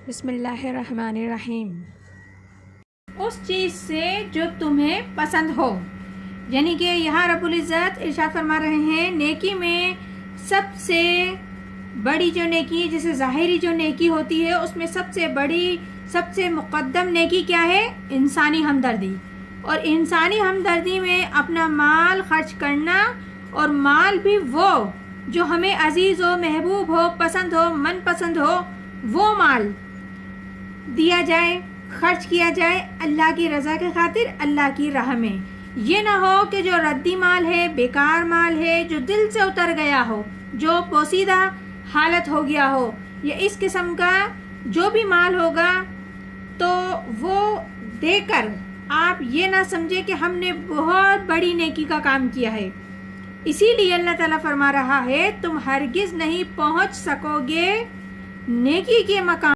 بسم اللہ الرحمن الرحیم۔ اس چیز سے جو تمہیں پسند ہو، یعنی کہ یہاں رب العزت ارشاد فرما رہے ہیں نیکی میں سب سے بڑی جو نیکی ہے، جیسے ظاہری جو نیکی ہوتی ہے اس میں سب سے بڑی سب سے مقدم نیکی کیا ہے؟ انسانی ہمدردی۔ اور انسانی ہمدردی میں اپنا مال خرچ کرنا، اور مال بھی وہ جو ہمیں عزیز ہو، محبوب ہو، پسند ہو، من پسند ہو، وہ مال دیا جائے، خرچ کیا جائے اللہ کی رضا کے خاطر، اللہ کی راہ میں۔ یہ نہ ہو کہ جو ردی مال ہے، بیکار مال ہے، جو دل سے اتر گیا ہو، جو پوسیدہ حالت ہو گیا ہو، یا اس قسم کا جو بھی مال ہوگا تو وہ دے کر آپ یہ نہ سمجھے کہ ہم نے بہت بڑی نیکی کا کام کیا ہے۔ اسی لیے اللہ تعالیٰ فرما رہا ہے تم ہرگز نہیں پہنچ سکو گے نیکی کے مقام